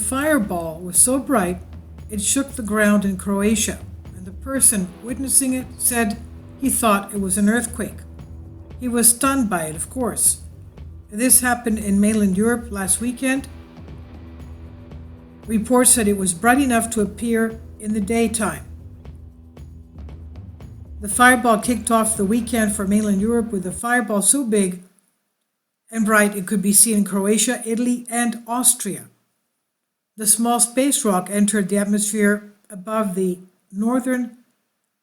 fireball was so bright it shook the ground in Croatia, and the person witnessing it said he thought it was an earthquake. He was stunned by it, of course. This happened in mainland Europe last weekend. Reports said it was bright enough to appear in the daytime. The fireball kicked off the weekend for mainland Europe with a fireball so big and bright it could be seen in Croatia, Italy, and Austria. The small space rock entered the atmosphere above the northern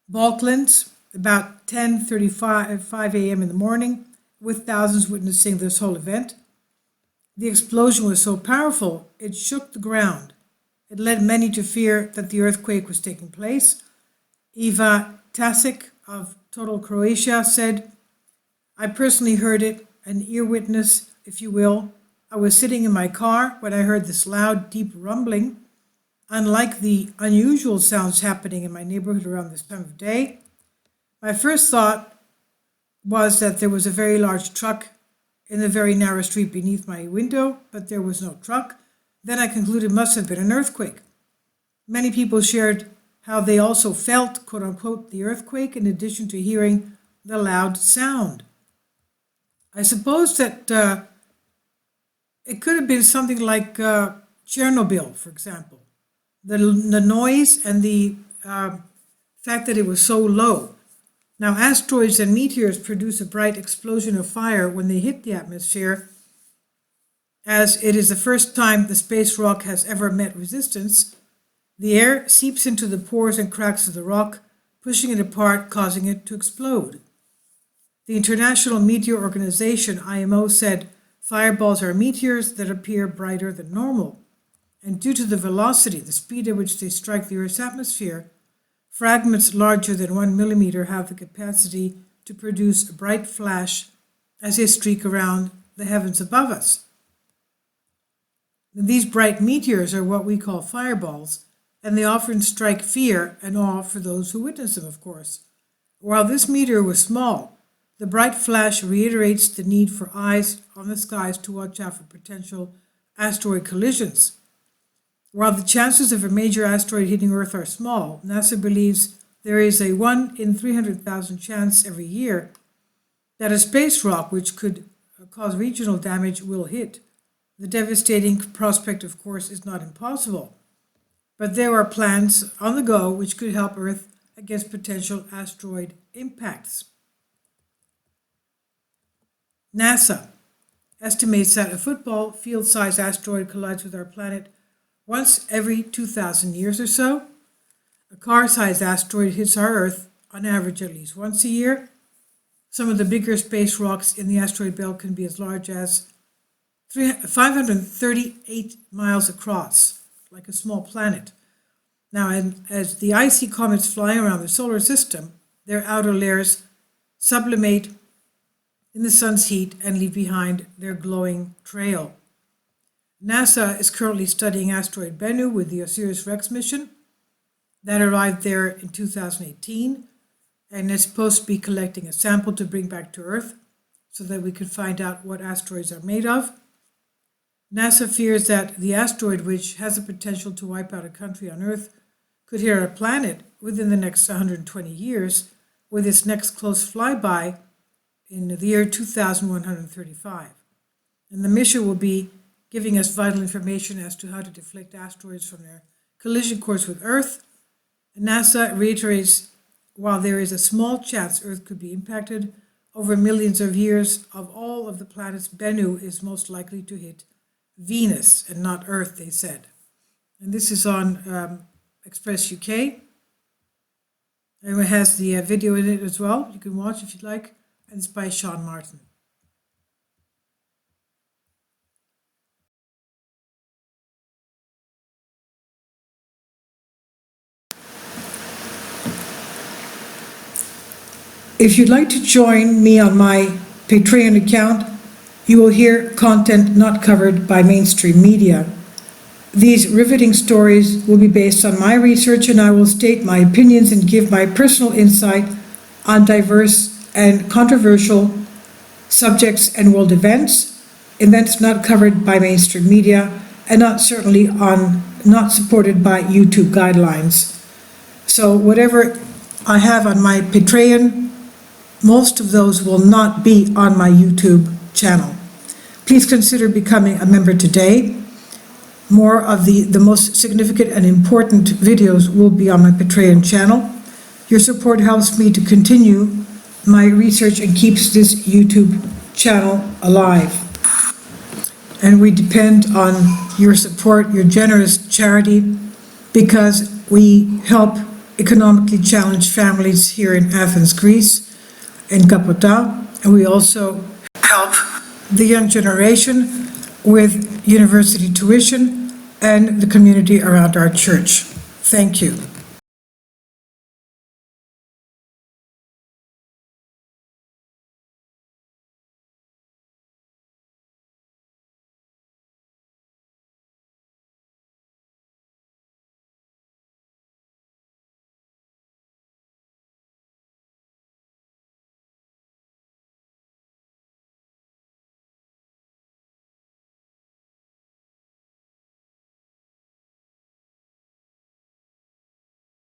Balkans about 10:35 a.m. in the morning, with thousands witnessing this whole event. The explosion was so powerful it shook the ground. It led many to fear that the earthquake was taking place. Eva Tasic of Total Croatia said, "I personally heard it, an ear witness, if you will. I was sitting in my car when I heard this loud, deep rumbling. Unlike the unusual sounds happening in my neighborhood around this time of day, my first thought was that there was a very large truck in the very narrow street beneath my window, but there was no truck. Then I concluded it must have been an earthquake." Many people shared how they also felt, quote unquote, the earthquake in addition to hearing the loud sound. I suppose that it could have been something like Chernobyl, for example. The noise and the fact that it was so low. Now, asteroids and meteors produce a bright explosion of fire when they hit the atmosphere, as it is the first time the space rock has ever met resistance. The air seeps into the pores and cracks of the rock, pushing it apart, causing it to explode. The International Meteor Organization, IMO, said fireballs are meteors that appear brighter than normal, and due to the velocity, the speed at which they strike the Earth's atmosphere, fragments larger than 1 millimeter have the capacity to produce a bright flash as they streak around the heavens above us. These bright meteors are what we call fireballs, and they often strike fear and awe for those who witness them, of course. While this meteor was small, the bright flash reiterates the need for eyes on the skies to watch out for potential asteroid collisions. While the chances of a major asteroid hitting Earth are small, NASA believes there is a 1 in 300,000 chance every year that a space rock, which could cause regional damage, will hit. The devastating prospect, of course, is not impossible, but there are plans on the go which could help Earth against potential asteroid impacts. NASA estimates that a football field-sized asteroid collides with our planet once every 2,000 years or so. A car-sized asteroid hits our Earth on average at least once a year. Some of the bigger space rocks in the asteroid belt can be as large as 538 miles across, like a small planet. Now, as the icy comets fly around the solar system, their outer layers sublimate in the sun's heat and leave behind their glowing trail. NASA is currently studying asteroid Bennu with the OSIRIS-REx mission that arrived there in 2018, and is supposed to be collecting a sample to bring back to Earth so that we can find out what asteroids are made of. NASA fears that the asteroid, which has the potential to wipe out a country on Earth, could hit our planet within the next 120 years, with its next close flyby in the year 2135. And the mission will be giving us vital information as to how to deflect asteroids from their collision course with Earth. And NASA reiterates, while there is a small chance Earth could be impacted, over millions of years of all of the planets, Bennu is most likely to hit Venus and not Earth, they said. And this is on Express UK. And it has the video in it as well. You can watch if you'd like. And it's by Sean Martin. If you'd like to join me on my Patreon account, you will hear content not covered by mainstream media. These riveting stories will be based on my research, and I will state my opinions and give my personal insight on diverse and controversial subjects and world events not covered by mainstream media, and not supported by YouTube guidelines. So whatever I have on my Patreon, most of those will not be on my YouTube channel. Please consider becoming a member today. More of the most significant and important videos will be on my Patreon channel. Your support helps me to continue my research and keeps this YouTube channel alive. And we depend on your support, your generous charity, because we help economically challenged families here in Athens, Greece, in Kapota, and we also help the young generation with university tuition and the community around our church. Thank you.